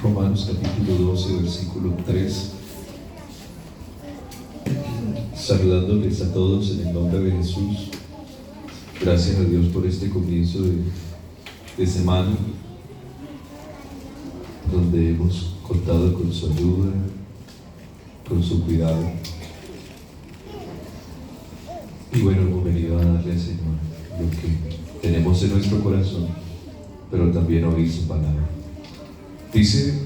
Romanos capítulo 12, versículo 3. Saludándoles a todos en el nombre de Jesús. Gracias a Dios por este comienzo de semana, donde hemos contado con su ayuda, con su cuidado. Y bueno, hemos venido a darle al Señor lo que tenemos en nuestro corazón, pero también oír su palabra. Dice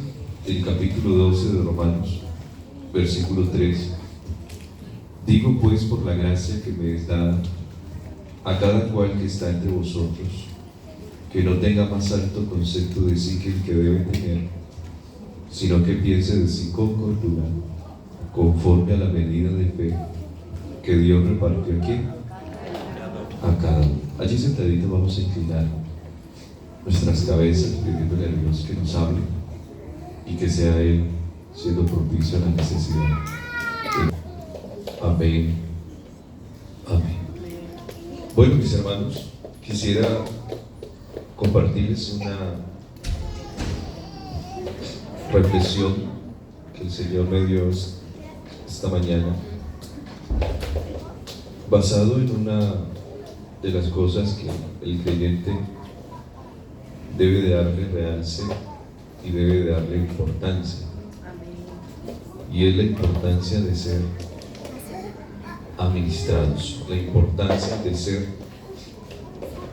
el capítulo 12 de Romanos, versículo 3: digo pues por la gracia que me es dada a cada cual que está entre vosotros, que no tenga más alto concepto de sí que el que debe tener, sino que piense de sí con cordura, conforme a la medida de fe que Dios repartió aquí a cada uno. Allí sentaditos vamos a inclinar nuestras cabezas, pidiéndole a Dios que nos hable y que sea Él siendo propicio a la necesidad. Amén. Amén. Bueno, mis hermanos, quisiera compartirles una reflexión que el Señor me dio esta mañana, basado en una de las cosas que el creyente debe de darle realce y debe de darle importancia. Y es la importancia de ser administrados, la importancia de ser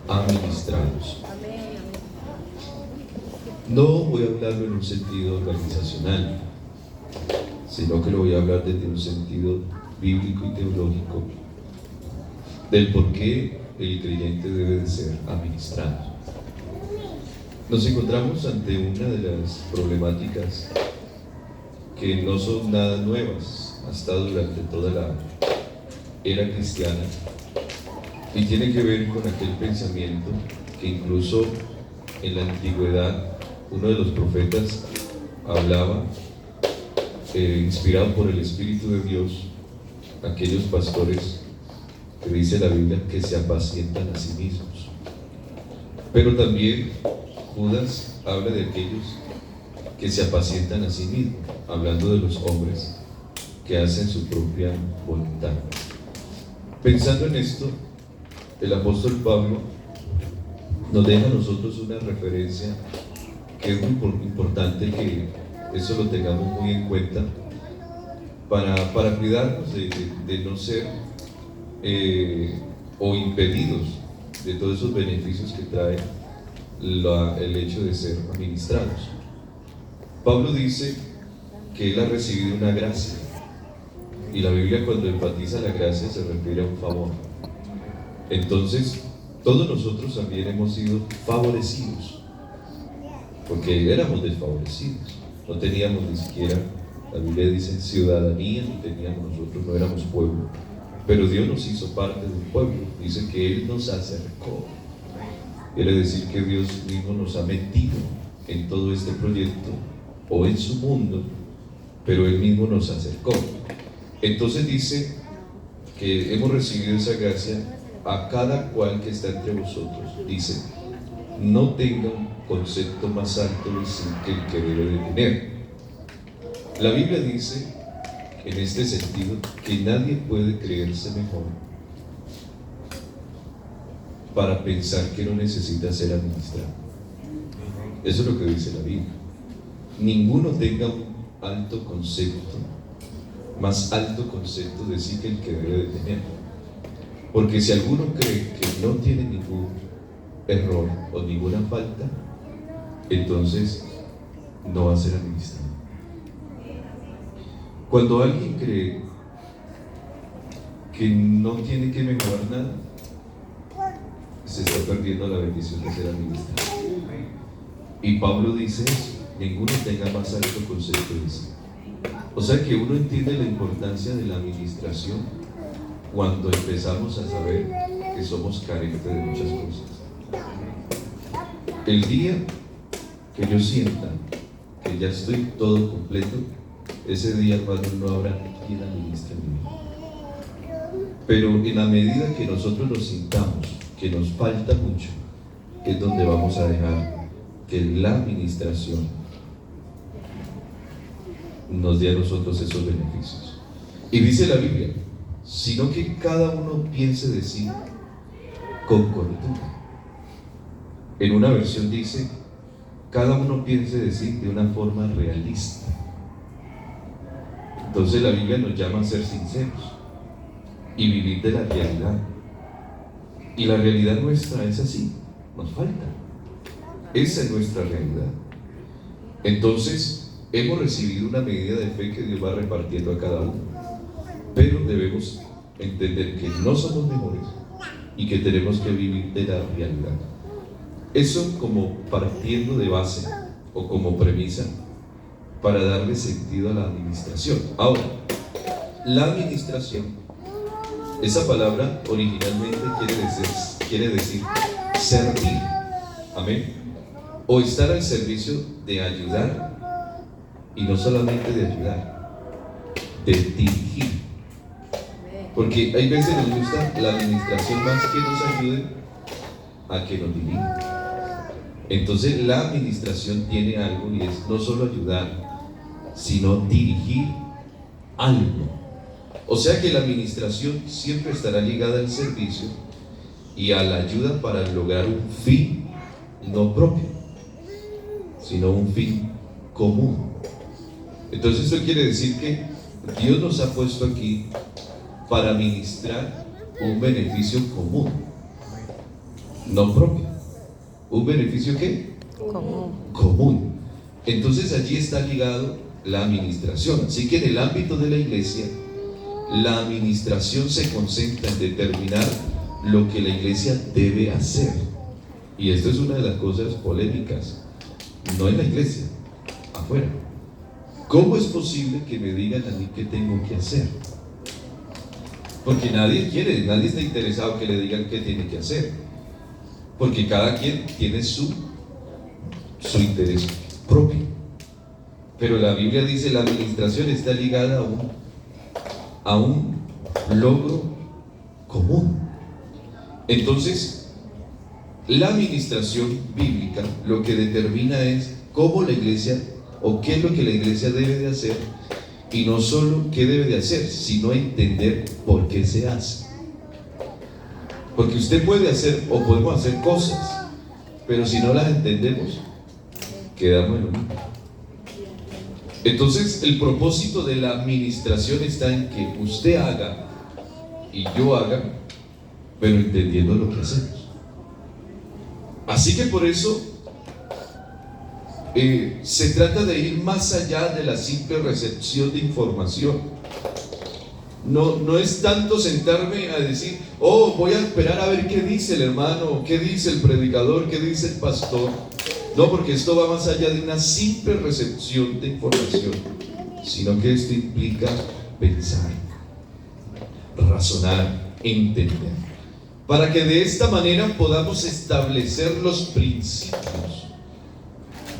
administrados. No voy a hablarlo en un sentido organizacional, sino que lo voy a hablar desde un sentido bíblico y teológico del por qué el creyente debe de ser administrado. Nos encontramos ante una de las problemáticas que no son nada nuevas, ha estado durante toda la era cristiana, y tiene que ver con aquel pensamiento que incluso en la antigüedad uno de los profetas hablaba, inspirado por el Espíritu de Dios, aquellos pastores que dice la Biblia que se apacientan a sí mismos. Pero también Judas habla de aquellos que se apacientan a sí mismos, hablando de los hombres que hacen su propia voluntad. Pensando en esto, el apóstol Pablo nos deja a nosotros una referencia que es muy importante que eso lo tengamos muy en cuenta para cuidarnos de no ser o impedidos de todos esos beneficios que trae el hecho de ser administrados. Pablo dice que él ha recibido una gracia, y la Biblia, cuando enfatiza la gracia, se refiere a un favor. Entonces, todos nosotros también hemos sido favorecidos, porque éramos desfavorecidos, no teníamos ni siquiera, la Biblia dice, ciudadanía, no teníamos nosotros, no éramos pueblo, pero Dios nos hizo parte del pueblo. Dice que Él nos acercó. Quiere decir que Dios mismo nos ha metido en todo este proyecto o en su mundo, pero Él mismo nos acercó. Entonces dice que hemos recibido esa gracia a cada cual que está entre vosotros. Dice, no tenga un concepto más alto de sí que el que debe de tener. La Biblia dice, en este sentido, que nadie puede creerse mejor para pensar que no necesita ser administrado. Eso es lo que dice la Biblia. Ninguno tenga un alto concepto, más alto concepto de sí que el que debe de tener. Porque si alguno cree que no tiene ningún error o ninguna falta, entonces no va a ser administrado. Cuando alguien cree que no tiene que mejorar nada, se está perdiendo la bendición de ser administrado. Y Pablo dice eso, ninguno tenga más alto concepto de sí. O sea que uno entiende la importancia de la administración cuando empezamos a saber que somos carentes de muchas cosas. El día que yo sienta que ya estoy todo completo, ese día, hermano, no habrá quien administre mi vida. Pero en la medida que nosotros nos sintamos que nos falta mucho, es donde vamos a dejar que la administración nos dé a nosotros esos beneficios. Y dice la Biblia, sino que cada uno piense de sí con cordura. En una versión dice, cada uno piense de sí de una forma realista. Entonces la Biblia nos llama a ser sinceros y vivir de la realidad. Y la realidad nuestra es así, nos falta. Esa es nuestra realidad. Entonces, hemos recibido una medida de fe que Dios va repartiendo a cada uno. Pero debemos entender que no somos mejores y que tenemos que vivir de la realidad. Eso como partiendo de base o como premisa para darle sentido a la administración. Ahora, la administración, esa palabra originalmente quiere decir servir, amén, o estar al servicio de ayudar, y no solamente de ayudar, de dirigir, porque hay veces nos gusta la administración más que nos ayude a que nos dirija. Entonces la administración tiene algo y es no solo ayudar, sino dirigir algo. O sea que la administración siempre estará ligada al servicio y a la ayuda para lograr un fin no propio, sino un fin común. Entonces esto quiere decir que Dios nos ha puesto aquí para administrar un beneficio común, no propio. ¿Un beneficio qué? Común. Entonces allí está ligado la administración. Así que en el ámbito de la iglesia, la administración se concentra en determinar lo que la iglesia debe hacer. Y esto es una de las cosas polémicas, no en la iglesia, afuera. ¿Cómo es posible que me digan a mí qué tengo que hacer? Porque nadie está interesado que le digan qué tiene que hacer, porque cada quien tiene su interés propio. Pero la Biblia dice la administración está ligada a un logro común. Entonces, la administración bíblica lo que determina es cómo la iglesia, o qué es lo que la iglesia debe de hacer, y no solo qué debe de hacer, sino entender por qué se hace. Porque usted puede hacer o podemos hacer cosas, pero si no las entendemos, quedamos en lo mismo. Entonces, el propósito de la administración está en que usted haga y yo haga, pero entendiendo lo que hacemos. Así que por eso se trata de ir más allá de la simple recepción de información. No es tanto sentarme a decir, voy a esperar a ver qué dice el hermano, qué dice el predicador, qué dice el pastor. No, porque esto va más allá de una simple recepción de información, sino que esto implica pensar, razonar, entender, para que de esta manera podamos establecer los principios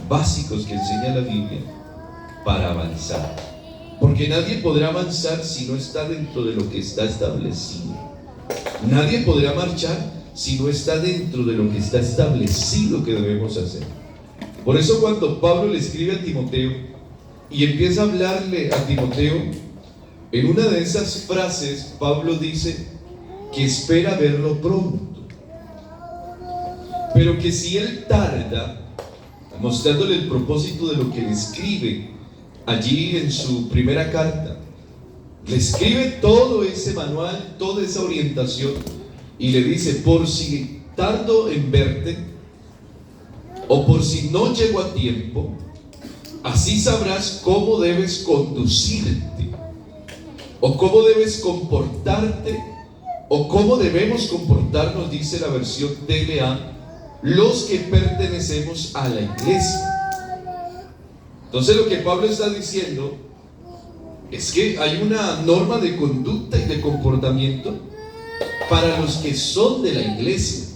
básicos que enseña la Biblia para avanzar. Porque nadie podrá avanzar si no está dentro de lo que está establecido. Nadie podrá marchar si no está dentro de lo que está establecido que debemos hacer. Por eso cuando Pablo le escribe a Timoteo y empieza a hablarle a Timoteo, en una de esas frases Pablo dice que espera verlo pronto, pero que si él tarda, mostrándole el propósito de lo que le escribe allí en su primera carta, le escribe todo ese manual, toda esa orientación, y le dice: por si tardo en verte, o por si no llego a tiempo, así sabrás cómo debes conducirte, o cómo debes comportarte, o cómo debemos comportarnos, dice la versión TLA, los que pertenecemos a la iglesia. Entonces lo que Pablo está diciendo es que hay una norma de conducta y de comportamiento para los que son de la iglesia.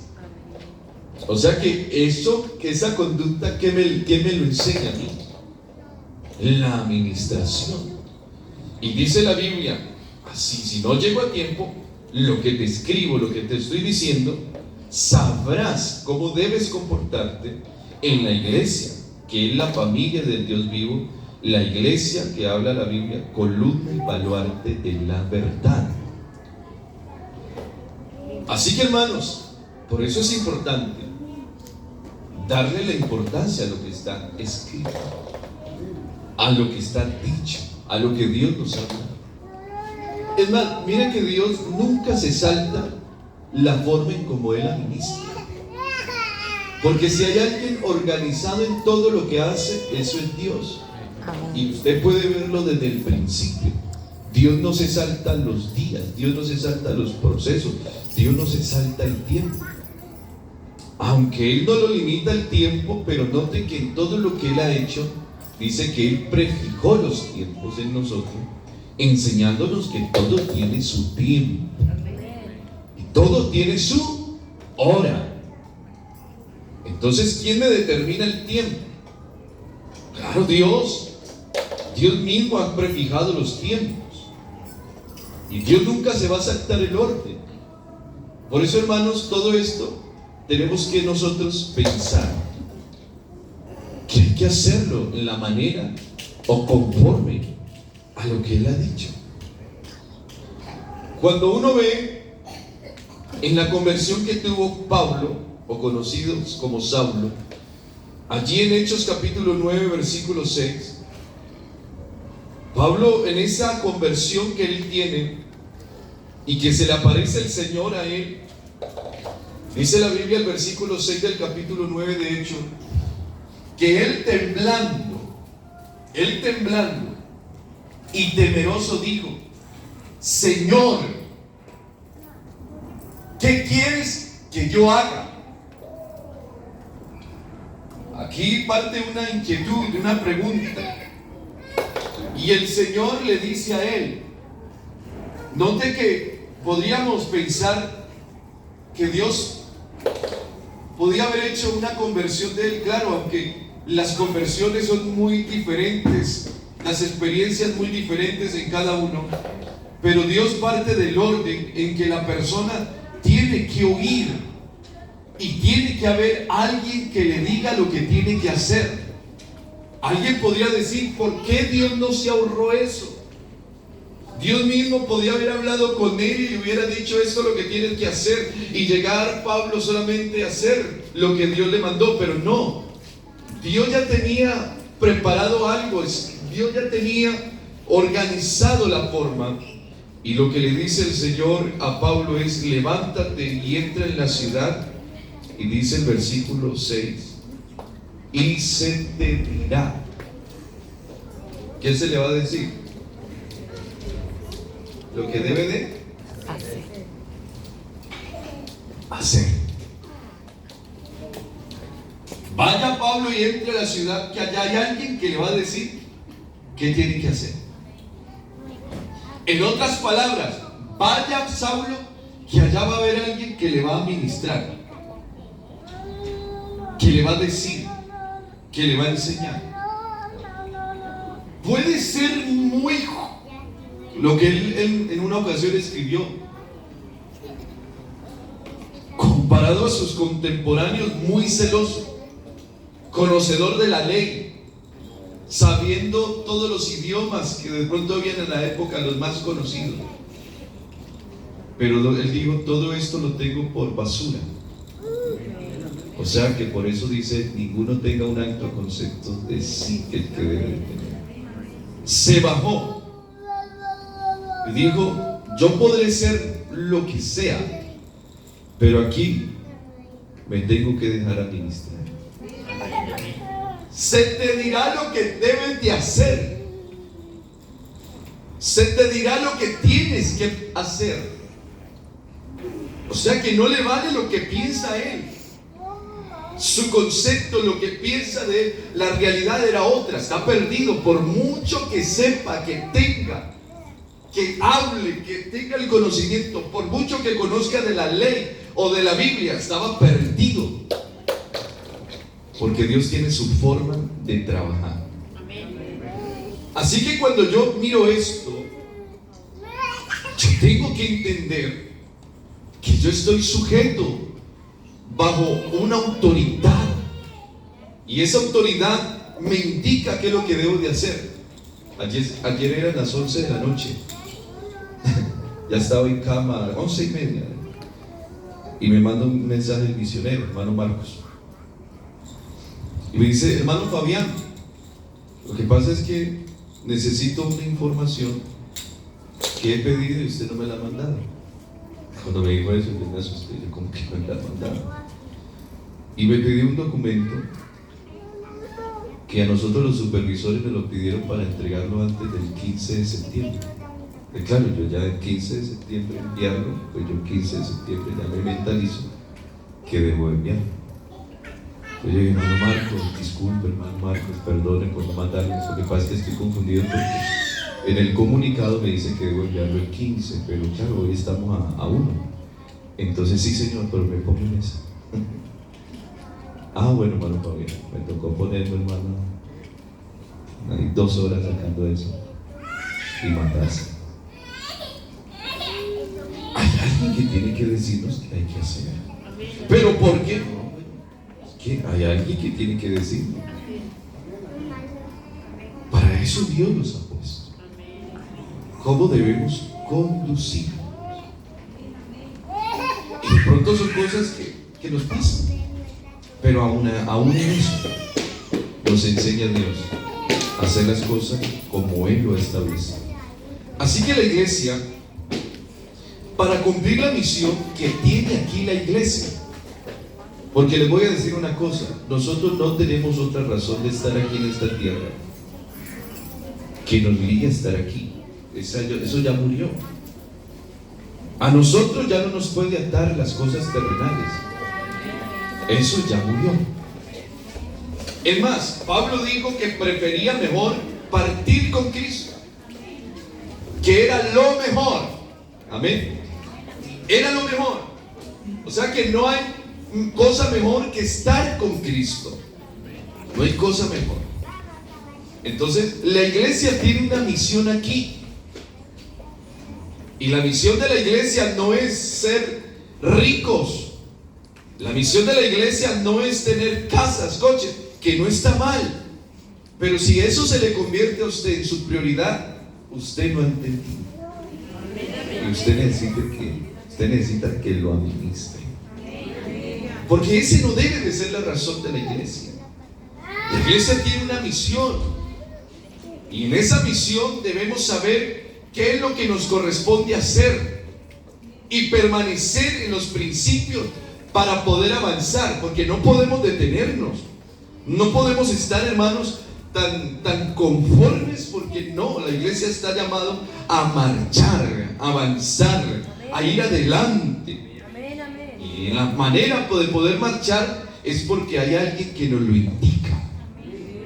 O sea que esa conducta, ¿qué me lo enseña a mí? La administración. Y dice la Biblia, así, si no llego a tiempo, lo que te escribo, lo que te estoy diciendo, sabrás cómo debes comportarte en la iglesia, que es la familia del Dios vivo La iglesia que habla la Biblia, columna y baluarte de la verdad. Así que, hermanos, por eso es importante darle la importancia a lo que está escrito, a lo que está dicho, a lo que Dios nos habla. Es más, mira que Dios nunca se salta la forma en como Él administra. Porque si hay alguien organizado en todo lo que hace, eso es Dios. Y usted puede verlo desde el principio. Dios no se salta los días, Dios no se salta los procesos, Dios no se salta el tiempo. Aunque Él no lo limita el tiempo, pero note que en todo lo que Él ha hecho, dice que Él prefijó los tiempos en nosotros, enseñándonos que todo tiene su tiempo. Y todo tiene su hora. Entonces, ¿quién me determina el tiempo? Claro, Dios. Dios mismo ha prefijado los tiempos. Y Dios nunca se va a saltar el orden. Por eso, hermanos, todo esto tenemos que nosotros pensar que hay que hacerlo en la manera o conforme a lo que Él ha dicho. Cuando uno ve en la conversión que tuvo Pablo, o conocidos como Saulo, allí en Hechos capítulo 9, versículo 6, Pablo, en esa conversión que él tiene y que se le aparece el Señor a él, dice la Biblia, el versículo 6 del capítulo 9 de Hechos, que él temblando y temeroso dijo: Señor, ¿qué quieres que yo haga? Aquí parte una inquietud, una pregunta. Y el Señor le dice a él, note que podríamos pensar que Dios podía haber hecho una conversión de él, claro, aunque las conversiones son muy diferentes, las experiencias muy diferentes en cada uno, pero Dios parte del orden en que la persona tiene que oír y tiene que haber alguien que le diga lo que tiene que hacer. Alguien podría decir, ¿por qué Dios no se ahorró eso? Dios mismo podía haber hablado con él y le hubiera dicho: esto es lo que tienes que hacer, y llegar Pablo solamente a hacer lo que Dios le mandó. Pero no, Dios ya tenía preparado algo, Dios ya tenía organizado la forma. Y lo que le dice el Señor a Pablo es: levántate y entra en la ciudad. Y dice el versículo 6, y se te dirá. ¿Qué se le va a decir? Lo que debe de hacer. Vaya Pablo y entre a la ciudad, que allá hay alguien que le va a decir qué tiene que hacer. En otras palabras, vaya Saulo, que allá va a haber alguien que le va a ministrar, que le va a decir, que le va a enseñar. Puede ser muy lo que él en una ocasión escribió, comparado a sus contemporáneos, muy celoso, conocedor de la ley, sabiendo todos los idiomas que de pronto habían en la época, los más conocidos. Pero él dijo: todo esto lo tengo por basura. O sea que por eso dice: ninguno tenga un alto concepto de sí que el que debe de tener. Se bajó y dijo: yo podré ser lo que sea, pero aquí me tengo que dejar administrar. Se te dirá lo que debes de hacer, se te dirá lo que tienes que hacer. O sea que no le vale lo que piensa él. Su concepto, lo que piensa de él, la realidad era otra. Está perdido. Por mucho que sepa, que tenga, que hable, que tenga el conocimiento, por mucho que conozca de la ley o de la Biblia, estaba perdido. Porque Dios tiene su forma de trabajar. Así que cuando yo miro esto, yo tengo que entender que yo estoy sujeto bajo una autoridad, y esa autoridad me indica qué es lo que debo de hacer. Ayer eran las 11 de la noche. Ya estaba en cama, 11:30. Y me manda un mensaje el misionero, hermano Marcos. Y me dice: hermano Fabián, lo que pasa es que necesito una información que he pedido y usted no me la ha mandado. Cuando me dijo eso, yo me asusté. Yo, ¿cómo que no me la ha mandado? Y me pidió un documento que a nosotros los supervisores me lo pidieron para entregarlo antes del 15 de septiembre. Y claro, yo ya el 15 de septiembre enviarlo, pues yo el 15 de septiembre ya me mentalizo que debo enviarlo. Entonces yo dije: hermano Marcos, disculpe, hermano Marcos, perdone por no mandarle. Lo que pasa es que estoy confundido porque en el comunicado me dice que debo enviarlo el 15, pero claro, hoy estamos a 1. Entonces sí, señor, pero me pongo en esa. Ah, bueno, hermano Fabián, me tocó ponerme, hermano, ahí 2 horas sacando eso y mandarse. Hay alguien que tiene que decirnos qué hay que hacer. ¿Pero por qué? ¿Qué? Hay alguien que tiene que decirnos. Para eso Dios nos ha puesto. ¿Cómo debemos conducirnos? Y de pronto son cosas que nos pasan. Pero aún en eso nos enseña Dios a hacer las cosas como Él lo establece. Así que la iglesia, para cumplir la misión que tiene aquí la iglesia, porque les voy a decir una cosa: nosotros no tenemos otra razón de estar aquí en esta tierra que nos ligue a estar aquí. Eso ya murió. A nosotros ya no nos puede atar las cosas terrenales. Eso ya murió. Es más, Pablo dijo que prefería mejor partir con Cristo, que era lo mejor. Amén. Era lo mejor. O sea que no hay cosa mejor que estar con Cristo. No hay cosa mejor. Entonces, la iglesia tiene una misión aquí. Y la misión de la iglesia no es ser ricos. La misión de la iglesia no es tener casas, coches, que no está mal. Pero si eso se le convierte a usted en su prioridad, usted no ha entendido. Y usted necesita que lo administre. Porque ese no debe de ser la razón de la iglesia. La iglesia tiene una misión. Y en esa misión debemos saber qué es lo que nos corresponde hacer y permanecer en los principios para poder avanzar, porque no podemos detenernos. No podemos estar, hermanos, tan conformes, porque no, la iglesia está llamada a marchar, a avanzar, a ir adelante. Y la manera de poder marchar es porque hay alguien que nos lo indica,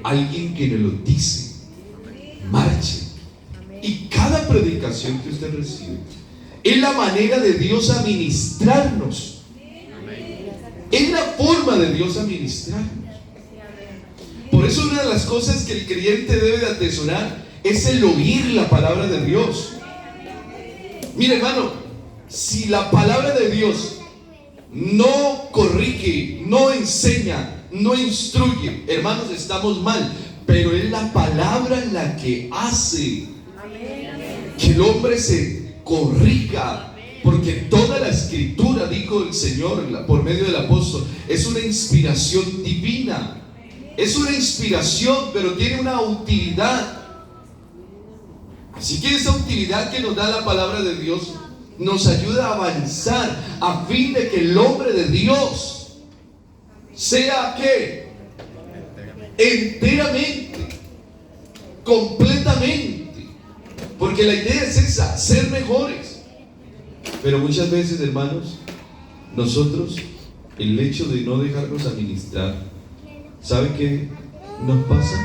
alguien que nos lo dice: marche. Y cada predicación que usted recibe es la manera de Dios a ministrarnos. Es la forma de Dios a ministrarnos. Por eso una de las cosas que el creyente debe de atesorar es el oír la palabra de Dios. Mire, hermano, si la palabra de Dios no corrige, no enseña, no instruye, hermanos, estamos mal. Pero es la palabra la que hace que el hombre se corrija. Porque toda la escritura, dijo el Señor por medio del apóstol, es una inspiración divina. Es una inspiración, pero tiene una utilidad. Así que esa utilidad que nos da la palabra de Dios nos ayuda a avanzar a fin de que el hombre de Dios sea ¿qué? Enteramente, completamente. Porque la idea es esa, ser mejores. Pero muchas veces, hermanos, nosotros, el hecho de no dejarnos administrar, ¿sabe qué nos pasa?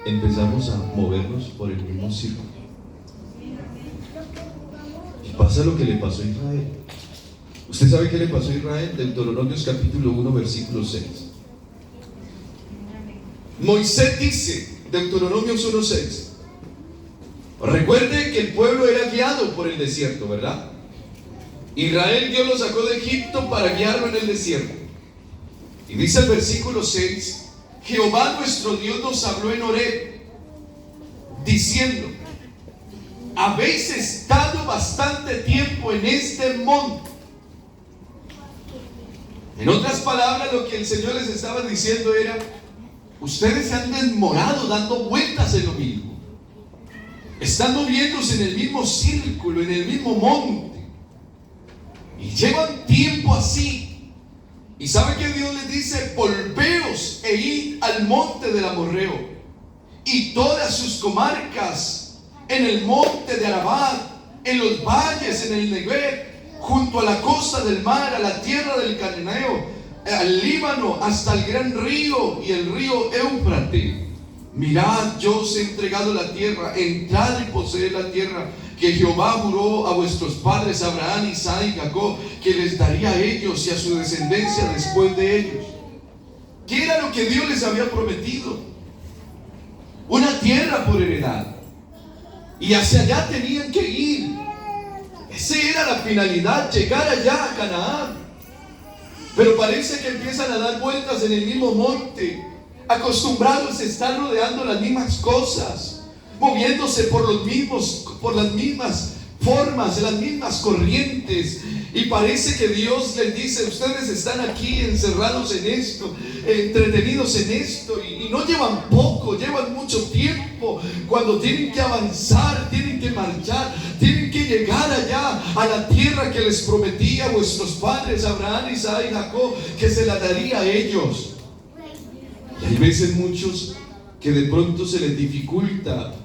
Empezamos a movernos por el mismo círculo. Y pasa lo que le pasó a Israel. ¿Usted sabe qué le pasó a Israel? Deuteronomios capítulo 1, versículo 6. Moisés dice, Deuteronomios 1:6, recuerde que el pueblo era guiado por el desierto, ¿verdad? Israel, Dios lo sacó de Egipto para guiarlo en el desierto. Y dice el versículo 6 Jehová nuestro Dios nos habló en Horeb, diciendo: habéis estado bastante tiempo en este monte. En otras palabras, lo que el Señor les estaba diciendo era: ustedes se han demorado dando vueltas en lo mismo, están moviéndose en el mismo círculo, en el mismo monte, y llevan tiempo así. Y sabe que Dios les dice: volveos e id al monte del Amorreo y todas sus comarcas, en el monte de Arabá, en los valles, en el Negev, junto a la costa del mar, a la tierra del Cananeo, al Líbano, hasta el gran río y el río Éufrates. Mirad, yo os he entregado la tierra, entrad y poseed la tierra que Jehová juró a vuestros padres, Abraham, Isaac y Jacob, que les daría a ellos y a su descendencia después de ellos. ¿Qué era lo que Dios les había prometido? Una tierra por heredad, y hacia allá tenían que ir. Esa era la finalidad, llegar allá a Canaán. Pero parece que empiezan a dar vueltas en el mismo monte, acostumbrados a estar rodeando las mismas cosas, moviéndose por las mismas formas, las mismas corrientes. Y parece que Dios les dice: ustedes están aquí encerrados en esto, entretenidos en esto, y no llevan poco, llevan mucho tiempo. Cuando tienen que avanzar, tienen que marchar, tienen que llegar allá a la tierra que les prometía a vuestros padres, Abraham, Isaac y Jacob, que se la daría a ellos. Y hay veces muchos que de pronto se les dificulta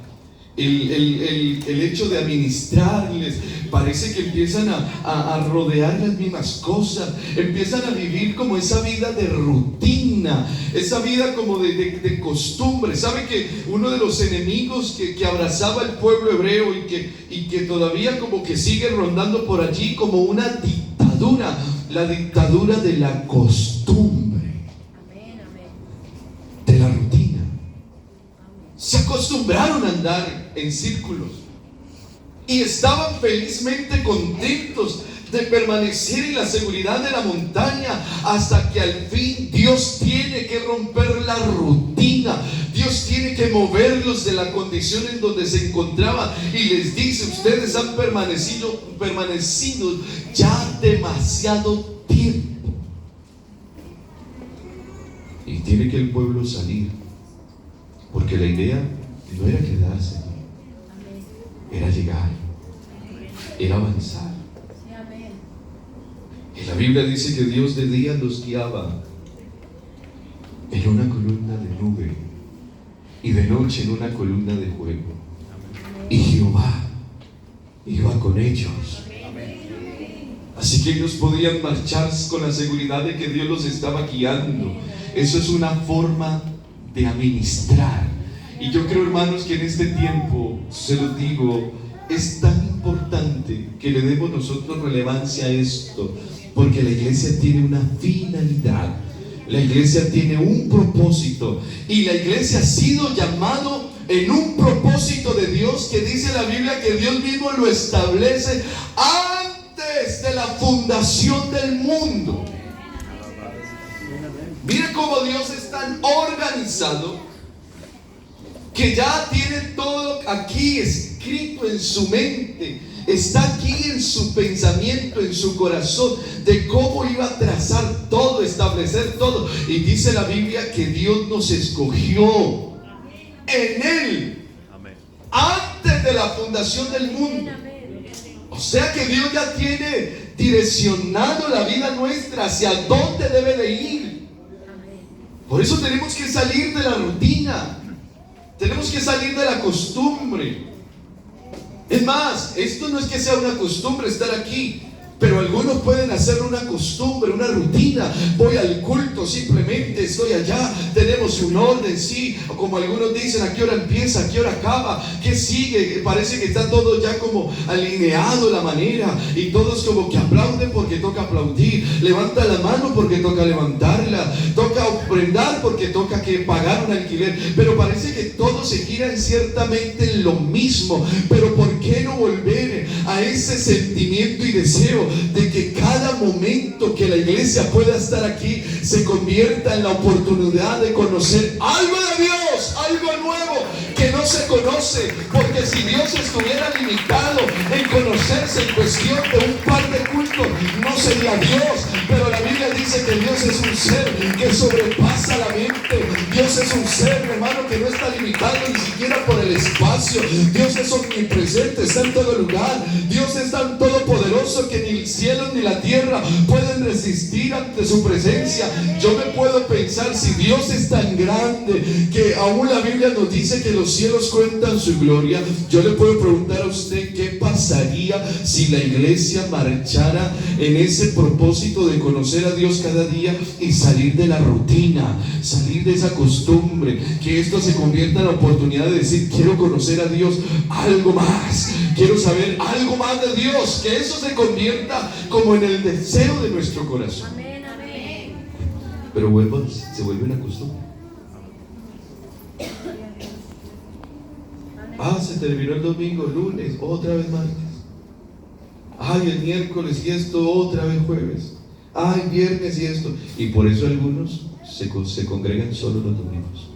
el hecho de administrarles. Parece que empiezan a rodear las mismas cosas, empiezan a vivir como esa vida de rutina, esa vida como de costumbre. ¿Sabe que uno de los enemigos que abrazaba al pueblo hebreo y que todavía como que sigue rondando por allí como una dictadura, la dictadura de la costumbre, de la rutina? Se acostumbraron a andar en círculos y estaban felizmente contentos de permanecer en la seguridad de la montaña, hasta que al fin Dios tiene que romper la rutina. Dios tiene que moverlos de la condición en donde se encontraban y les dice: ustedes han permanecido ya demasiado tiempo. Y tiene que el pueblo salir, porque la idea no era quedarse, era llegar, era avanzar. Y la Biblia dice que Dios de día los guiaba en una columna de nube y de noche en una columna de fuego, y Jehová iba con ellos. Así que ellos podían marchar con la seguridad de que Dios los estaba guiando. Eso es una forma de administrar. Y yo creo, hermanos, que en este tiempo, se los digo, es tan importante que le demos nosotros relevancia a esto, porque la iglesia tiene una finalidad, la iglesia tiene un propósito, y la iglesia ha sido llamado en un propósito de Dios, que dice la Biblia que Dios mismo lo establece antes de la fundación del mundo. Mire cómo Dios es tan organizado que ya tiene todo aquí escrito en su mente, está aquí en su pensamiento, en su corazón, de cómo iba a trazar todo, establecer todo. Y dice la Biblia que Dios nos escogió en Él antes de la fundación del mundo. O sea que Dios ya tiene direccionado la vida nuestra hacia dónde debe de ir. Por eso tenemos que salir de la rutina, tenemos que salir de la costumbre. Es más, esto no es que sea una costumbre estar aquí, pero algunos pueden hacerlo una costumbre, una rutina. Voy al culto, simplemente estoy allá, tenemos un orden, sí, o como algunos dicen, a qué hora empieza, a qué hora acaba, qué sigue. Parece que está todo ya como alineado la manera, y todos como que aplauden porque toca aplaudir, levanta la mano porque toca levantarla, toca ofrendar porque toca que pagar un alquiler. Pero parece que todos se giran ciertamente en lo mismo. Pero ¿por qué no volver a ese sentimiento y deseo de que cada momento que la iglesia pueda estar aquí se convierta en la oportunidad de conocer algo de Dios, algo nuevo que no se conoce, porque si Dios estuviera limitado en conocerse en cuestión de un par de cultos, no sería Dios. Pero la Biblia dice que Dios es un ser que sobrepasa la mente. Dios es un ser, hermano, que no está limitado ni siquiera por el espacio. Dios es omnipresente, está en todo lugar. Dios es tan todopoderoso que ni el cielo ni la tierra pueden resistir ante su presencia. Yo me puedo pensar, si Dios es tan grande que aún la Biblia nos dice que los cielos cuentan su gloria, yo le puedo preguntar a usted qué pasaría si la iglesia marchara en ese propósito de conocer a Dios cada día y salir de la rutina, salir de esa costumbre, que esto se convierta en la oportunidad de decir: quiero conocer a Dios algo más, quiero saber algo más de Dios, que eso se convierta como en el deseo de nuestro corazón. Amén, amén. Pero se vuelve una costumbre. Se terminó el domingo, lunes, otra vez martes. El miércoles y esto, otra vez jueves. Viernes y esto. Y por eso algunos se congregan solo los domingos.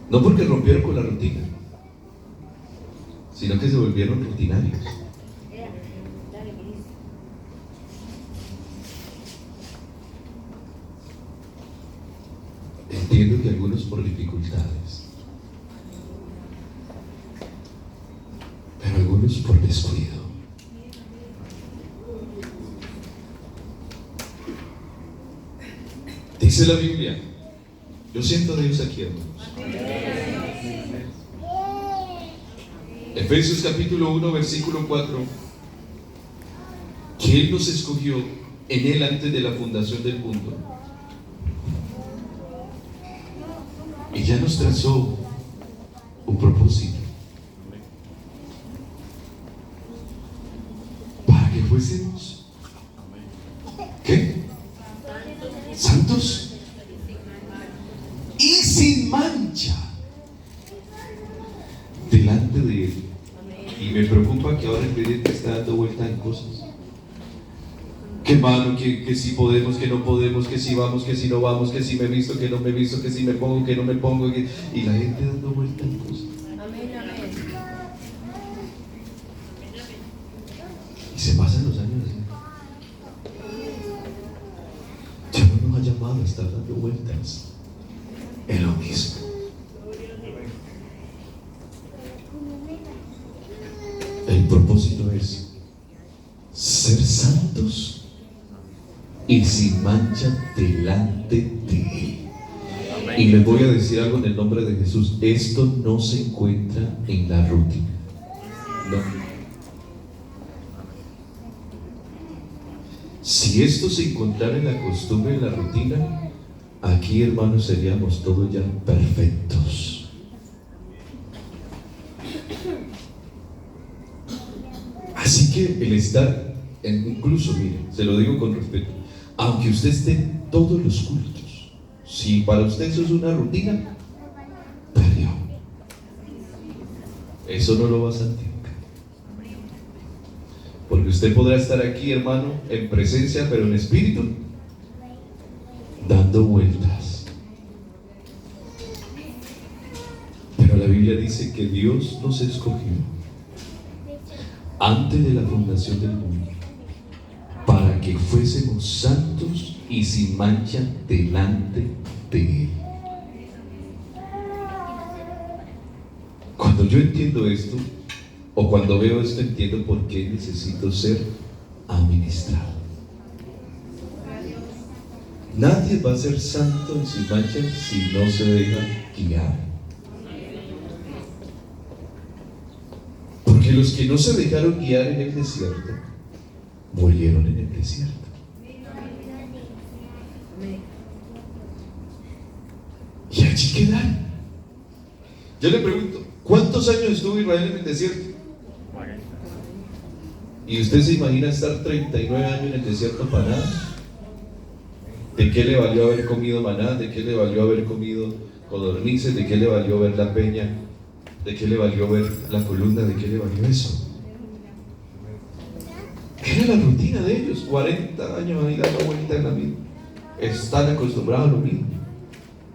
No porque rompieron con la rutina, sino que se volvieron rutinarios. Entiendo que algunos por dificultades, pero algunos por descuido. Dice la Biblia, yo siento a Dios aquí, hermanos. Efesios capítulo 1, versículo 4, que Él nos escogió en Él antes de la fundación del mundo. Y ya nos trazó un propósito para que fuésemos ¿qué? Santos y sin mancha delante de Él. Y me preocupa que ahora el creyente está dando vuelta en cosas. Que hermano, que si podemos, que no podemos, que si vamos, que si no vamos, que si me visto, que no me visto, que si me pongo, que no me pongo, y la gente dando vuelta en cosas. Amén, amén. Y se pasan los años así. Dios no nos ha llamado a estar dando vueltas en lo mismo. El propósito es ser santos y sin mancha delante de Él. Y les voy a decir algo en el nombre de Jesús: esto no se encuentra en la rutina. No. Si esto se encontrara en la costumbre, en la rutina, aquí, hermanos, seríamos todos ya perfectos. Así que el estar, incluso, mire, se lo digo con respeto, aunque usted esté en todos los cultos, si para usted eso es una rutina, perdió. Eso no lo va a santificar. Porque usted podrá estar aquí, hermano, en presencia, pero en espíritu, dando vueltas. Pero la Biblia dice que Dios nos escogió antes de la fundación del mundo para que fuésemos santos y sin mancha delante de Él. Cuando yo entiendo esto, o cuando veo esto, entiendo por qué necesito ser administrado. Nadie va a ser santo y sin mancha si no se deja guiar. Porque los que no se dejaron guiar en el desierto, murieron en el desierto. Y allí quedaron. Yo le pregunto, ¿cuántos años estuvo Israel en el desierto? ¿Y usted se imagina estar 39 años en el desierto para nada? ¿De qué le valió haber comido maná? ¿De qué le valió haber comido codornices? ¿De qué le valió ver la peña ¿De qué le valió ver la columna? ¿De qué le valió eso? Era la rutina de ellos, 40 años ahí dando vuelta en la misma. Están acostumbrados a lo mismo.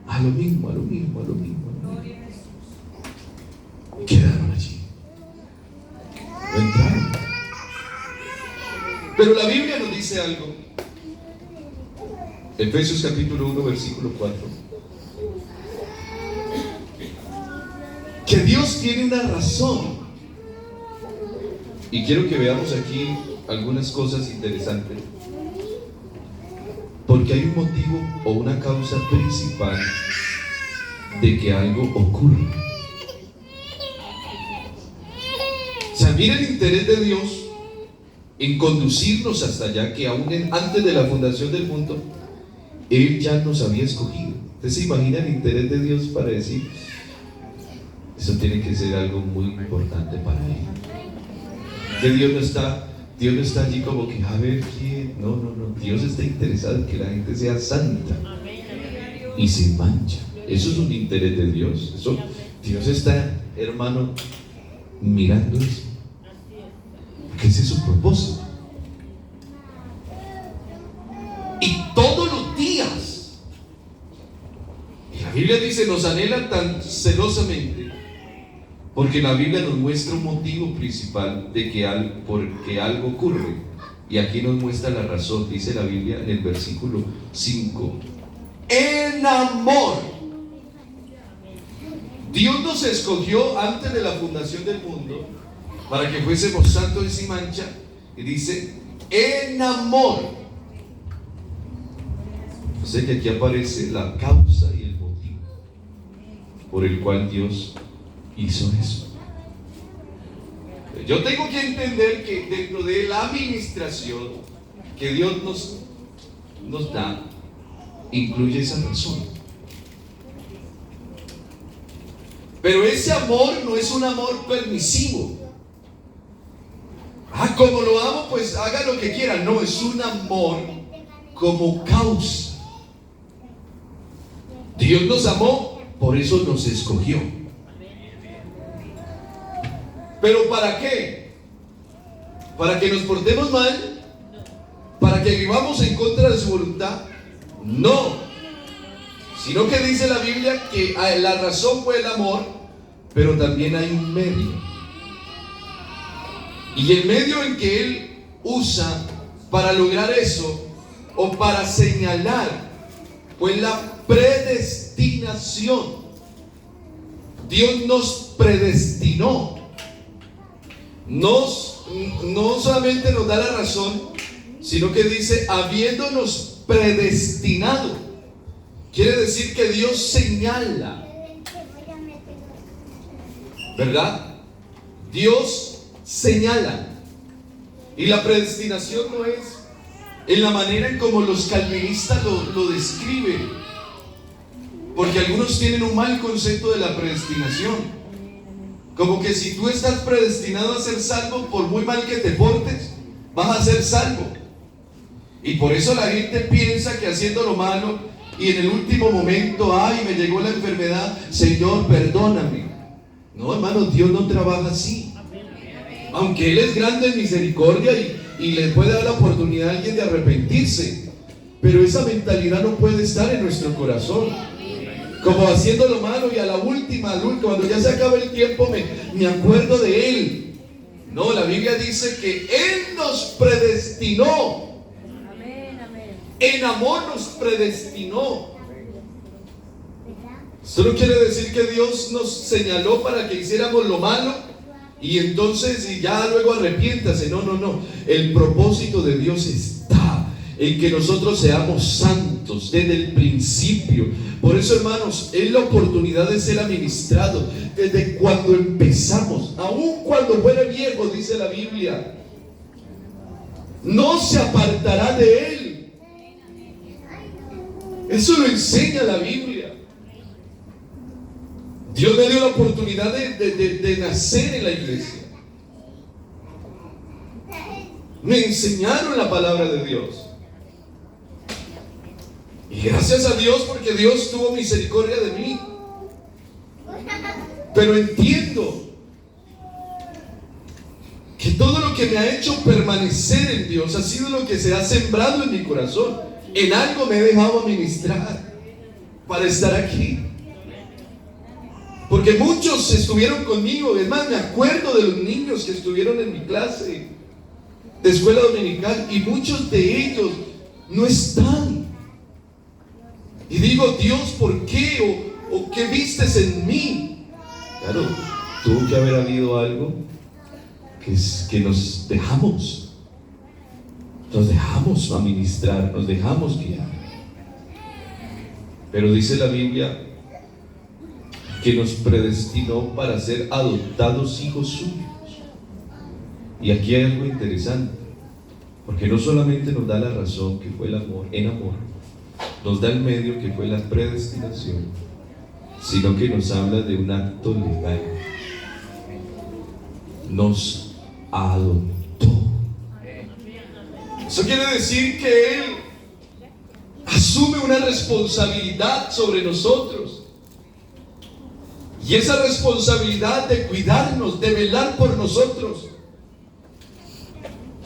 A lo mismo, a lo mismo, a lo mismo. Y quedaron allí. No entraron. Pero la Biblia nos dice algo. Efesios capítulo 1, versículo 4. Que Dios tiene una razón. Y quiero que veamos aquí algunas cosas interesantes. Porque hay un motivo o una causa principal de que algo ocurra. O sea, mira el interés de Dios en conducirnos hasta allá, que aún antes de la fundación del mundo, Él ya nos había escogido. ¿Usted se imagina el interés de Dios para decir, eso tiene que ser algo muy importante para Él? Que Dios no está allí como que, a ver quién. No. Dios está interesado en que la gente sea santa y sin mancha. Eso es un interés de Dios. Dios está, hermano, mirando eso. Porque ese es su propósito. Y todos los días, y la Biblia dice, nos anhela tan celosamente, porque la Biblia nos muestra un motivo principal de que porque algo ocurre. Y aquí nos muestra la razón. Dice la Biblia en el versículo 5: en amor. Dios nos escogió antes de la fundación del mundo para que fuésemos santos y sin mancha. Y dice, en amor. O sea que aquí aparece la causa y el motivo por el cual Dios hizo eso. Yo tengo que entender que dentro de la administración que Dios nos da, incluye esa razón. Pero ese amor no es un amor permisivo. Como lo amo, pues haga lo que quiera. No, es un amor como causa. Dios nos amó, por eso nos escogió. ¿Pero para qué? ¿Para que nos portemos mal? ¿Para que vivamos en contra de su voluntad? No. Sino que dice la Biblia que la razón fue el amor, pero también hay un medio. Y el medio en que Él usa para lograr eso, o para señalar, pues la predestinación. Dios nos predestinó. No solamente nos da la razón, sino que dice, habiéndonos predestinado. Quiere decir que Dios señala, ¿verdad? Dios señala. Y la predestinación no es en la manera en como los calvinistas lo describen, porque algunos tienen un mal concepto de la predestinación. Como que si tú estás predestinado a ser salvo, por muy mal que te portes, vas a ser salvo. Y por eso la gente piensa que haciendo lo malo y en el último momento, ay, me llegó la enfermedad, Señor, perdóname. No, hermano, Dios no trabaja así. Aunque Él es grande en misericordia y le puede dar la oportunidad a alguien de arrepentirse, pero esa mentalidad no puede estar en nuestro corazón. Como haciendo lo malo y a la última, cuando ya se acaba el tiempo, me acuerdo de Él. No, la Biblia dice que Él nos predestinó. En amor nos predestinó. Esto no quiere decir que Dios nos señaló para que hiciéramos lo malo y entonces y ya luego arrepiéntase. No. El propósito de Dios está en que nosotros seamos santos desde el principio. Por eso, hermanos, es la oportunidad de ser administrado desde cuando empezamos, aun cuando fuere viejo, dice la Biblia, no se apartará de él. Eso lo enseña la Biblia. Dios me dio la oportunidad de nacer en la iglesia. Me enseñaron la palabra de Dios. Y gracias a Dios, porque Dios tuvo misericordia de mí. Pero entiendo que todo lo que me ha hecho permanecer en Dios ha sido lo que se ha sembrado en mi corazón. En algo me he dejado administrar para estar aquí. Porque muchos estuvieron conmigo. Es más, me acuerdo de los niños que estuvieron en mi clase de escuela dominical, y muchos de ellos no están. Y digo, Dios, ¿por qué? ¿O qué vistes en mí? Claro, tuvo que haber habido algo que nos dejamos administrar, nos dejamos guiar. Pero dice la Biblia que nos predestinó para ser adoptados hijos suyos. Y aquí hay algo interesante, porque no solamente nos da la razón, que fue el amor, en amor, nos da el medio, que fue la predestinación, sino que nos habla de un acto legal. Nos adoptó. Eso quiere decir que Él asume una responsabilidad sobre nosotros. Y esa responsabilidad de cuidarnos, de velar por nosotros.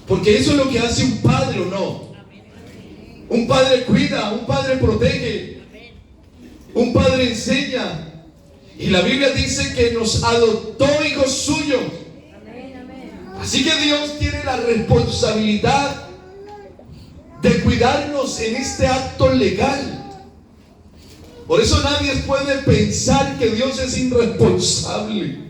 Porque eso es lo que hace un padre, ¿o no? Un padre cuida, un padre protege, un padre enseña. Y la Biblia dice que nos adoptó hijos suyos. Así que Dios tiene la responsabilidad de cuidarnos en este acto legal. Por eso nadie puede pensar que Dios es irresponsable.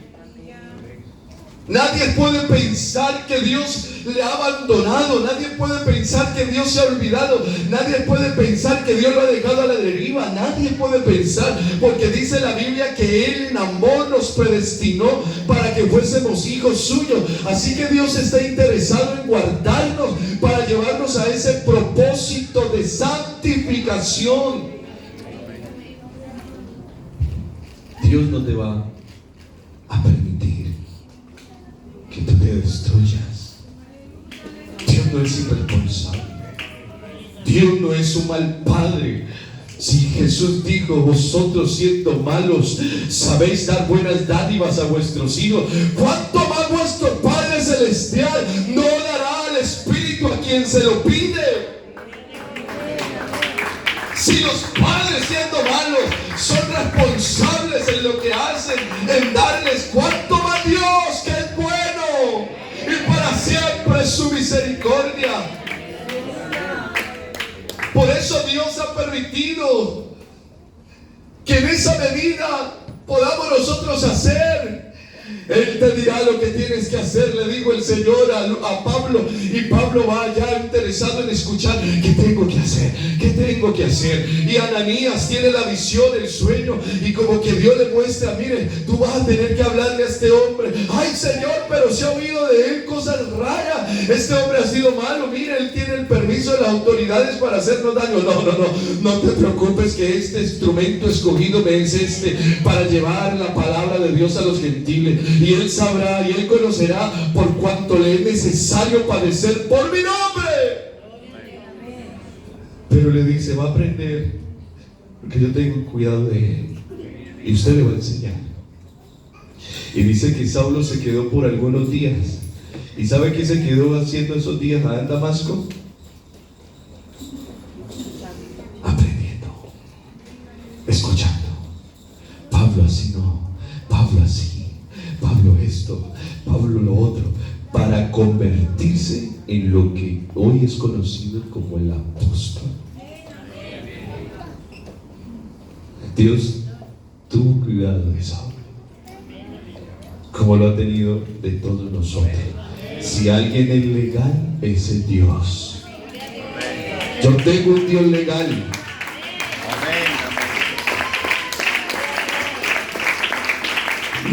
Nadie puede pensar que Dios le ha abandonado. Nadie puede pensar que Dios se ha olvidado. Nadie puede pensar que Dios lo ha dejado a la deriva. Nadie puede pensar, porque dice la Biblia que Él en amor nos predestinó para que fuésemos hijos suyos. Así que Dios está interesado en guardarnos para llevarnos a ese propósito de santificación. Dios no te va a permitir que tú te destruyas. Dios no es irresponsable. Dios no es un mal padre. Si Jesús dijo, vosotros siendo malos sabéis dar buenas dádivas a vuestros hijos, ¿cuánto más vuestro Padre Celestial no dará al Espíritu a quien se lo pide? Si los padres siendo malos son responsables en lo que hacen, en darles, ¿cuánto más Dios, que es bueno y para siempre es su misericordia? Por eso Dios ha permitido que en esa medida podamos nosotros hacer. Él te dirá lo que tienes que hacer, le dijo el Señor a Pablo, y Pablo va ya interesado en escuchar. ¿Qué tengo que hacer? ¿Qué tengo que hacer? Y Ananías tiene la visión, el sueño, y como que Dios le muestra, mire, tú vas a tener que hablarle a este hombre. Ay, Señor, pero se ha oído de él cosas raras. Este hombre ha sido malo, mire, él tiene el permiso de las autoridades para hacernos daño. No te preocupes, que este instrumento escogido me es para llevar la palabra de Dios a los gentiles. Y él sabrá y él conocerá por cuanto le es necesario padecer por mi nombre. Pero le dice, va a aprender, porque yo tengo cuidado de él, y usted le va a enseñar. Y dice que Saulo se quedó por algunos días. ¿Y sabe qué se quedó haciendo esos días allá en Damasco? Aprendiendo, escuchando. Pablo así no, Pablo así, Pablo esto, Pablo lo otro, para convertirse en lo que hoy es conocido como el apóstol. Dios tuvo cuidado de Saulo, como lo ha tenido de todos nosotros. Si alguien es legal, es el Dios. Yo tengo un Dios legal.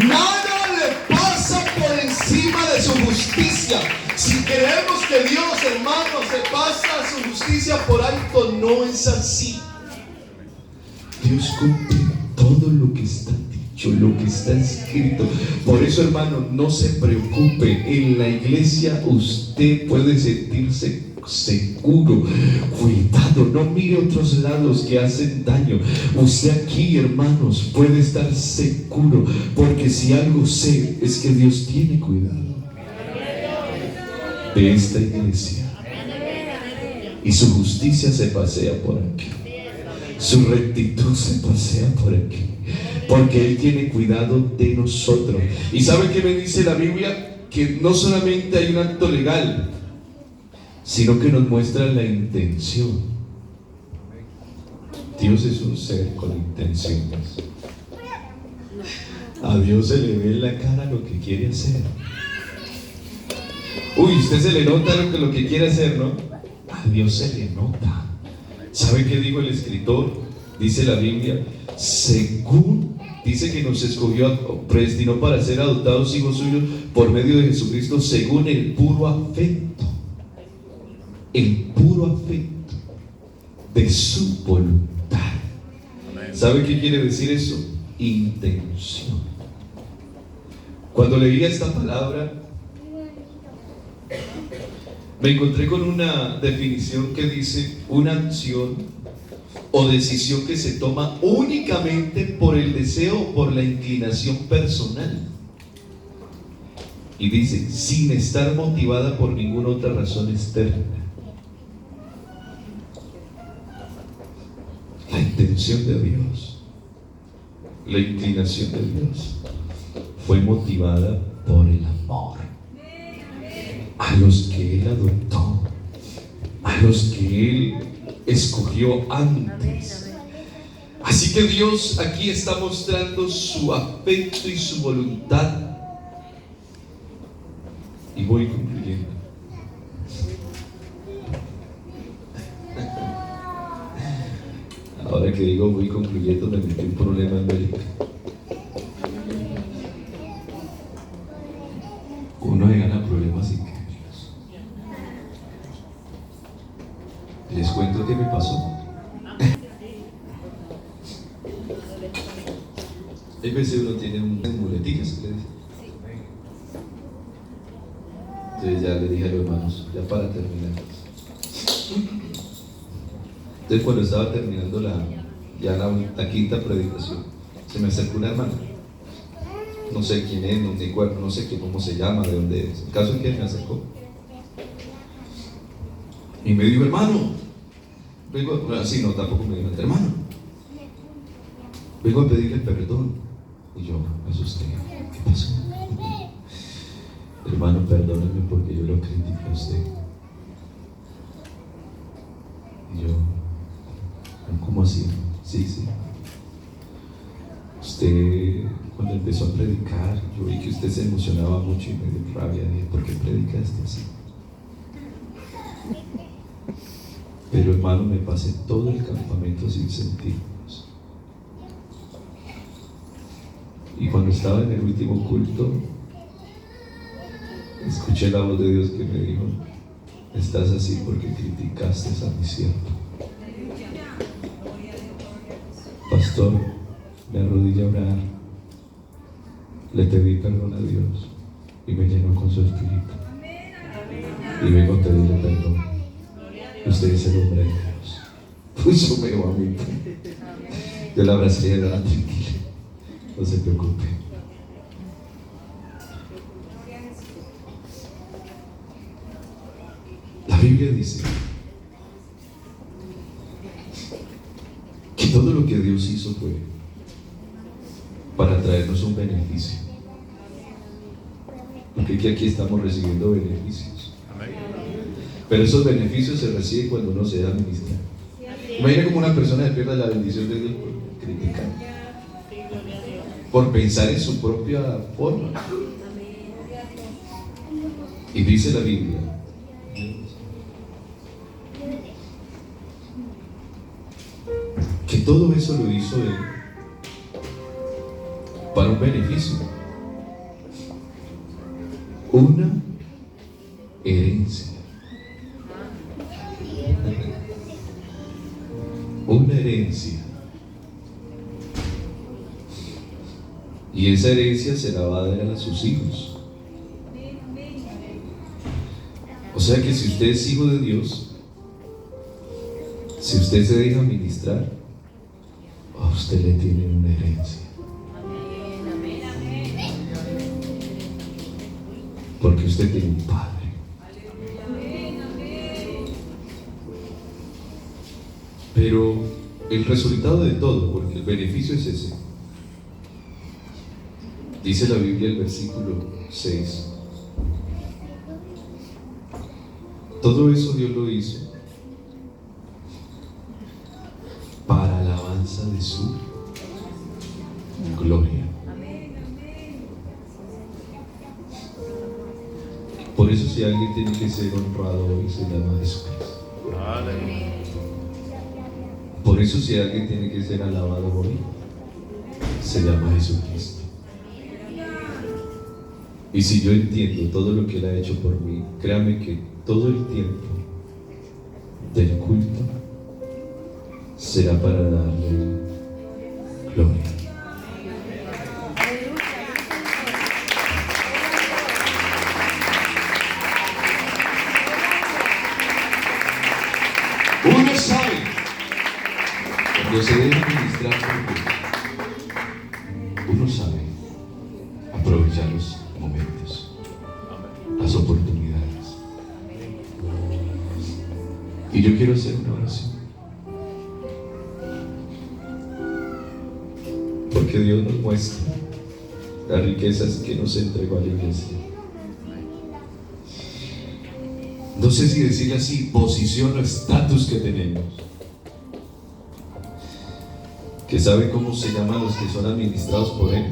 Nada le pasa por encima de su justicia. Si creemos que Dios, hermano, se pasa su justicia por alto, no es así. Dios cumple todo lo que está dicho, lo que está escrito. Por eso, hermano, no se preocupe. En la iglesia usted puede sentirse seguro. Cuidado, no mire otros lados que hacen daño. Usted aquí, hermanos, puede estar seguro, porque si algo sé es que Dios tiene cuidado de esta iglesia, y su justicia se pasea por aquí, su rectitud se pasea por aquí, porque Él tiene cuidado de nosotros. ¿Y sabe qué me dice la Biblia? Que no solamente hay un acto legal, sino que nos muestra la intención. Dios es un ser con intenciones. A Dios se le ve en la cara lo que quiere hacer. Uy, usted se le nota lo que quiere hacer, ¿no? A Dios se le nota. ¿Sabe qué dijo el escritor? Dice la Biblia, según, dice que nos escogió, predestinó para ser adoptados hijos suyos por medio de Jesucristo, según el puro afecto de su voluntad. ¿Sabe qué quiere decir eso? Intención. Cuando leía esta palabra, me encontré con una definición que dice: una acción o decisión que se toma únicamente por el deseo o por la inclinación personal. Y dice, sin estar motivada por ninguna otra razón externa. La intención de Dios, la inclinación de Dios fue motivada por el amor a los que Él adoptó, a los que Él escogió antes. Así que Dios aquí está mostrando su afecto y su voluntad. Y voy concluyendo. Ahora que digo voy concluyendo, me metí un problema en Bélgica. Uno se gana problemas increíbles. Les cuento qué me pasó. Hay veces uno tiene unas muletillas, ¿qué le dice? Entonces ya le dije a los hermanos, ya para terminar. Entonces cuando estaba terminando la quinta predicación, se me acercó una hermana. No sé quién es, no sé cómo se llama, de dónde es. El caso es que me acercó y me dijo, hermano, así no, tampoco me dijo, hermano, vengo a pedirle perdón. Y yo me asusté. ¿Qué pasó? Hermano, perdóneme porque yo lo critiqué a usted. Y yo, ¿cómo así? Sí. Usted, cuando empezó a predicar, yo vi que usted se emocionaba mucho y me dio rabia. Dije, ¿por qué predicaste así? Pero hermano, me pasé todo el campamento sin sentirnos. Y cuando estaba en el último culto, escuché la voz de Dios que me dijo, estás así porque criticaste a mi siervo. Pastor, me arrodillé a orar, le pedí perdón a Dios y me llenó con su espíritu. Y vengo a pedirle perdón. Usted es el hombre de Dios. Pues yo me voy a mí. Yo la abracé y era tranquila. No se preocupe. La Biblia dice que todo lo que Dios hizo fue para traernos un beneficio. Porque aquí estamos recibiendo beneficios. Pero esos beneficios se reciben cuando uno se da a ministrar. Imagina como una persona se pierde la bendición de Dios por criticar, por pensar en su propia forma. Y dice la Biblia que todo eso lo hizo Él para un beneficio, una herencia. Una herencia. Y esa herencia se la va a dar a sus hijos. sea que si usted es hijo de Dios, si usted se deja ministrar, a usted le tiene una herencia. Porque usted tiene un Padre. Pero el resultado de todo, porque el beneficio es ese. Dice la Biblia, el versículo 6. Todo eso Dios lo hizo para alabanza de su gloria. Por eso si alguien tiene que ser honrado hoy, se llama Jesucristo. Por eso si alguien tiene que ser alabado hoy, se llama Jesucristo. Y si yo entiendo todo lo que Él ha hecho por mí, créame que todo el tiempo del culto será para darle gloria. Uno sabe, Cuando se deja ministrar por Dios, uno sabe aprovechar los momentos, las oportunidades. Y yo quiero hacer una oración, porque Dios nos muestra las riquezas que nos entregó a la iglesia. No sé si decir así, posición o estatus que tenemos. Que sabe cómo se llaman los que son administrados por Él.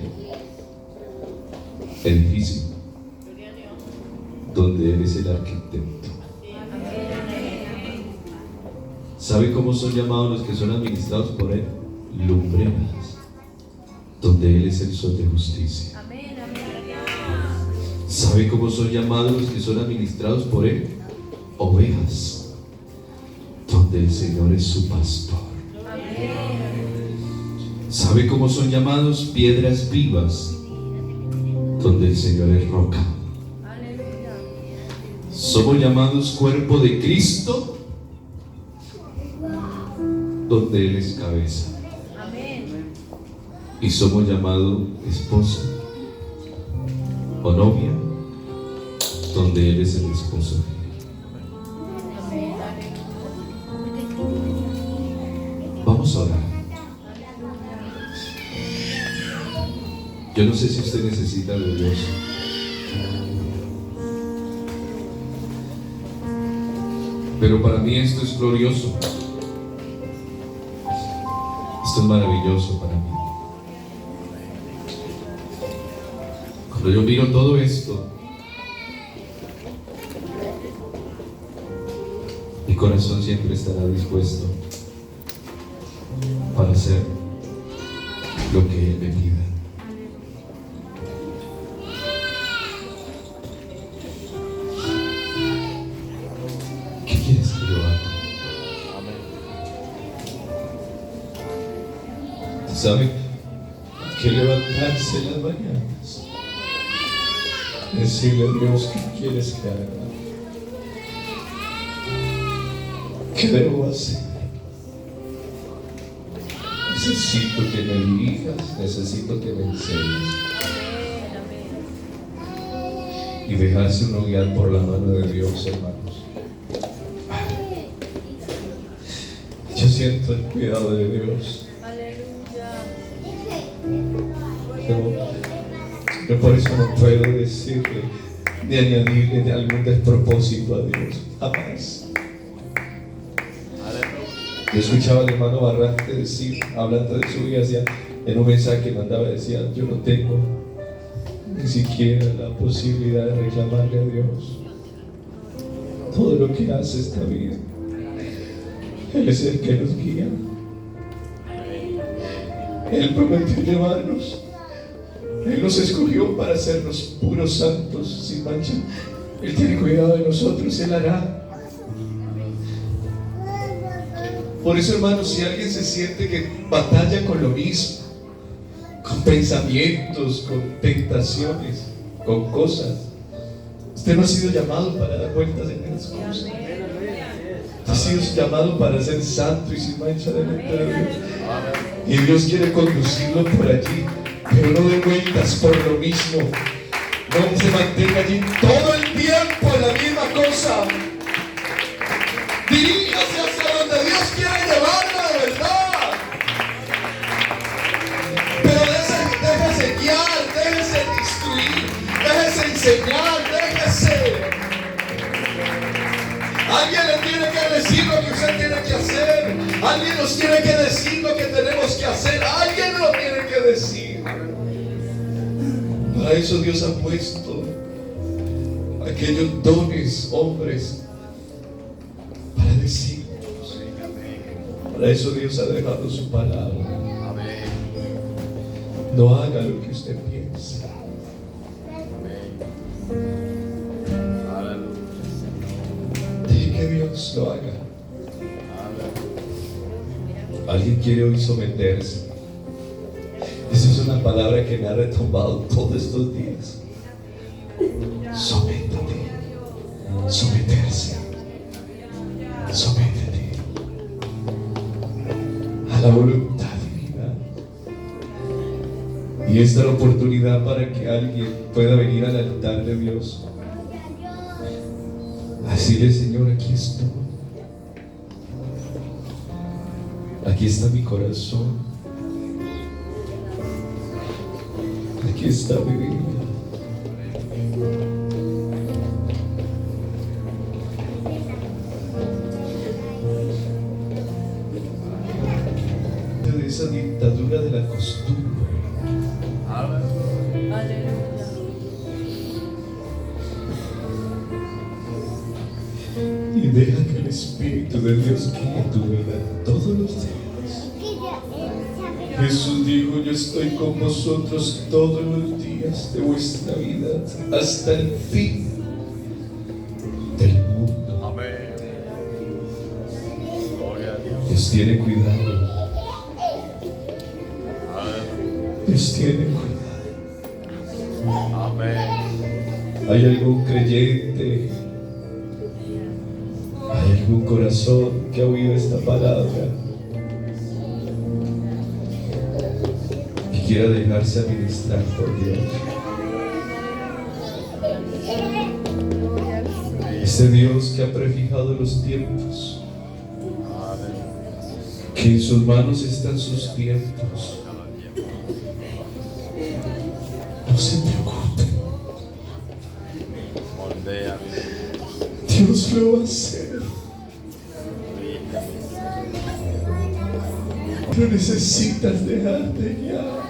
Edificio, donde Él es el arquitecto. ¿Sabe cómo son llamados los que son administrados por Él? Lumbreras, donde Él es el sol de justicia. ¿Sabe cómo son llamados los que son administrados por Él? Ovejas, donde el Señor es su pastor. ¿Sabe cómo son llamados? Piedras vivas, donde el Señor es roca. Somos llamados cuerpo de Cristo, donde Él es cabeza. Y somos llamados esposa o novia, donde Él es el esposo. Vamos a orar. Yo no sé si usted necesita de Dios, pero para mí esto es glorioso. Esto es maravilloso para mí. Cuando yo miro todo esto, mi corazón siempre estará dispuesto para hacer lo que Él me pida. ¿Qué quieres que yo haga? ¿Sabe? Que levantarse en las mañanas, decirle a Dios qué quieres que haga, qué debo hacer. Necesito que me dirijas, necesito que me enseñes. Y dejarse uno guiar por la mano de Dios, hermanos. Yo siento el cuidado de Dios. Yo por eso no puedo decirle ni añadirle de algún despropósito a Dios, jamás. Yo escuchaba al hermano Barrante decir, hablando de su vida, en un mensaje que mandaba, decía: yo no tengo ni siquiera la posibilidad de reclamarle a Dios todo lo que hace esta vida. Él es el que nos guía. Él prometió llevarnos. Él nos escogió para hacernos puros, santos, sin mancha. Él tiene cuidado de nosotros, Él hará. Por eso, hermanos, si alguien se siente que batalla con lo mismo, con pensamientos, con tentaciones, con cosas, Usted no ha sido llamado para dar vueltas en las cosas. Ha sido llamado para ser santo y sin mancha delante de Dios. Y Dios quiere conducirlo por allí, pero no dé vueltas por lo mismo. No se mantenga allí todo el tiempo en la misma cosa. Diríjase hacia donde Dios quiere llevarla de verdad. Pero déjese guiar, déjese instruir, déjese enseñar, déjese. Alguien le tiene que decir lo que usted tiene que hacer. Alguien nos tiene que decir lo que tenemos que hacer. Alguien lo tiene que decir. Para eso Dios ha puesto aquellos dones, hombres, para decirnos. Para eso Dios ha dejado su palabra. No haga lo que usted piensa. Deje que Dios lo haga. Alguien quiere hoy someterse. Esa es una palabra que me ha retumbado todos estos días. Sométate. Someterse. Sométete a la voluntad divina. Y esta es la oportunidad para que alguien pueda venir al altar de Dios. Decirle: Señor, aquí estoy. Aquí está mi corazón. Aquí está mi vida. De esa dictadura de la costumbre. Y deja que el Espíritu de Dios guíe tu vida todos los días. Jesús dijo: yo estoy con vosotros todos los días de vuestra vida hasta el fin del mundo. Amén. Gloria a Dios. Dios tiene cuidado. Dios tiene cuidado. Amén. ¿Hay algún creyente? ¿Hay algún corazón que ha oído esta palabra y quiera dejarse administrar por Dios? Ese Dios que ha prefijado los tiempos, que en sus manos están sus tiempos. No se preocupe, Dios lo va a hacer. Pero necesitas dejarte guiar.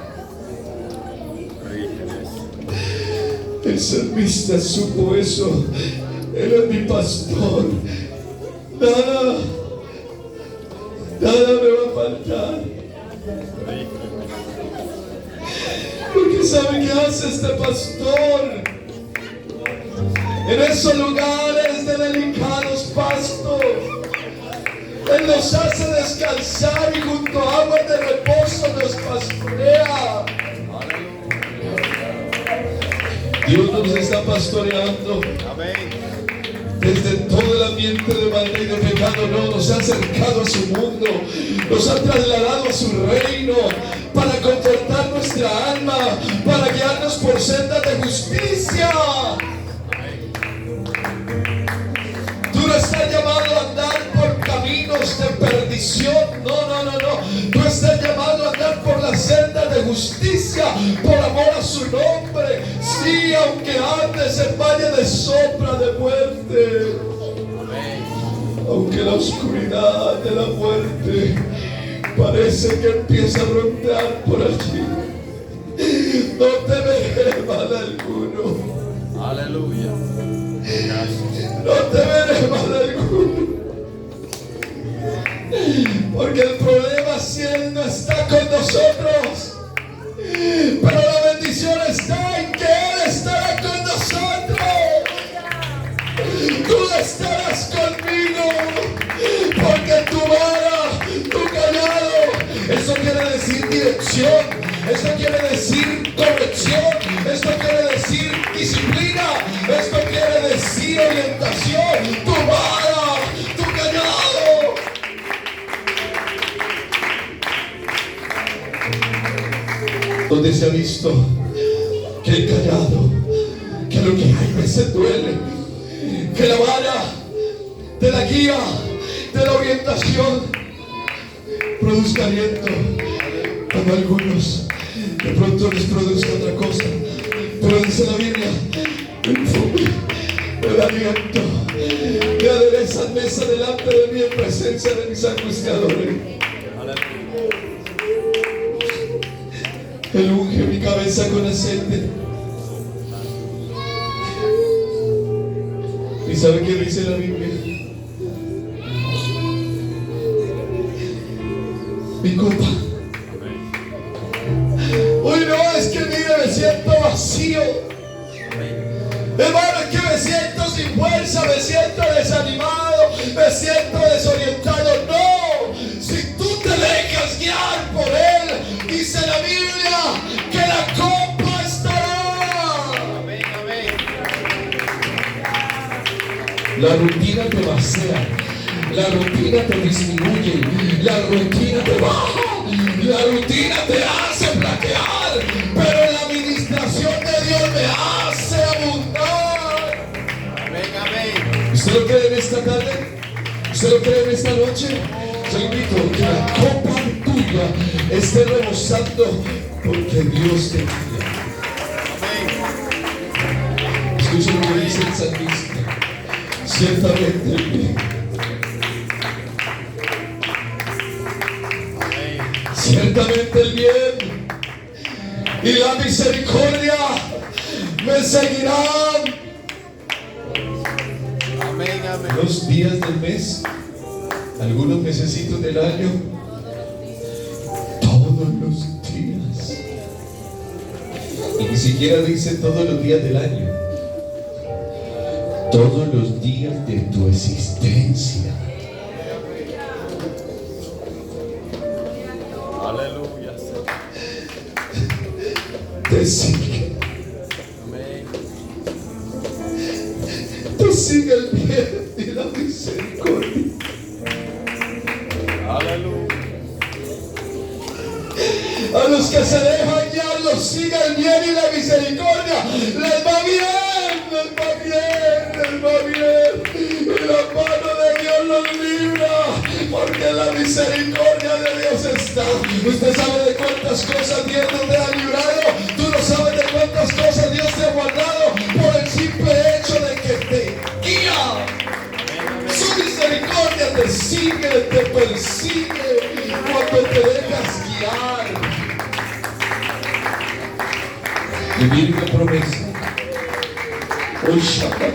El salmista supo eso. Él es mi pastor. Nada me va a faltar. Porque ¿sabe qué hace este pastor? En esos lugares de delicados pastos, Él nos hace descansar y junto a aguas de reposo nos pastorea. Dios nos está pastoreando. Desde todo el ambiente de maldad y de pecado, no, nos ha acercado a su mundo, nos ha trasladado a su reino para confortar nuestra alma, para guiarnos por sendas de justicia. Tú no estás llamado a andar por caminos de perdición, no. Tú estás llamado a andar por las sendas de justicia, por amor a su nombre. Sí, aunque andes en valle de sombra de muerte, aunque la oscuridad de la muerte parece que empieza a rondar por allí, no temeré mal alguno. Aleluya. No temeré mal alguno. Porque el problema si Él no está con nosotros, pero la bendición está en que Él estará con nosotros. Tú estarás conmigo, porque tu vara, tu callado, eso quiere decir dirección, eso quiere decir corrección, esto quiere decir disciplina, esto quiere orientación, tu vara, tu callado. Donde se ha visto que el callado, que lo que hay veces duele, que la vara de la guía, de la orientación, produzca aliento, cuando a algunos de pronto les produzca otra cosa. Pero dice la Biblia, el aliento, me adereza mesa delante de mí en presencia de mis angustiadores. Él unge mi cabeza con aceite. ¿Y sabe qué dice la Biblia? Mi copa. Uy, no, es que mire, me siento vacío. Hermano, es que me siento sin fuerza, me siento desanimado, me siento desorientado. No, si tú te dejas guiar por Él, dice la Biblia, que la copa estará. Amén, amén. La rutina te vacía, la rutina te disminuye, la rutina te baja, la rutina te hace flaquear, pero la administración de Dios me hace abundar. Amén, amén. ¿Usted lo cree en esta tarde? ¿Usted lo cree en esta noche? Yo invito a que la copa tuya esté rebosando, porque Dios te guía. Amén. Escucha lo que dice el salmista. Ciertamente el bien, ciertamente el bien y la misericordia me seguirán. Amén, amén. Los días del mes, algunos mesecitos del año, todos los días. Y ni siquiera dice todos los días del año, todos los días de tu existencia. Aleluya. Te sigue. Amén. Te sigue el bien y la misericordia. Aleluya. A los que se dejan guiar los sigue el bien y la misericordia. Les va bien, les va bien, les va bien. Y la mano de Dios los libra, porque la misericordia de Dios está. Usted sabe de cuántas cosas Dios no te ha librado. Tú no sabes de cuántas cosas Dios te ha guardado por el simple hecho de que te guía. Su misericordia te sigue, te persigue cuando te dejas guiar. Vivir una promesa. Oh, Shabbat.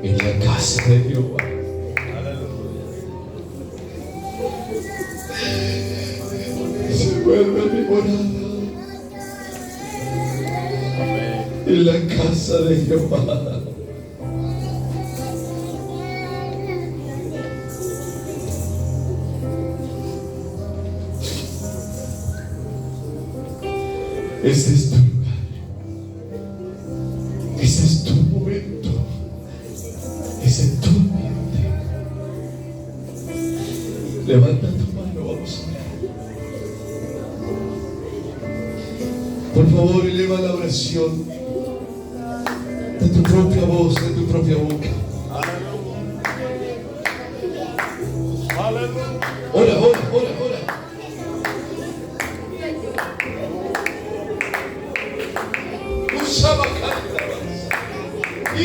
En la casa de Jehová. Se vuelve mi morada. En la casa de Jehová. Este es tu lugar. Este es tu momento. Ese es tu ambiente. Levanta tu mano, vamos a orar. Por favor, eleva la oración de tu propia voz, de tu propia boca.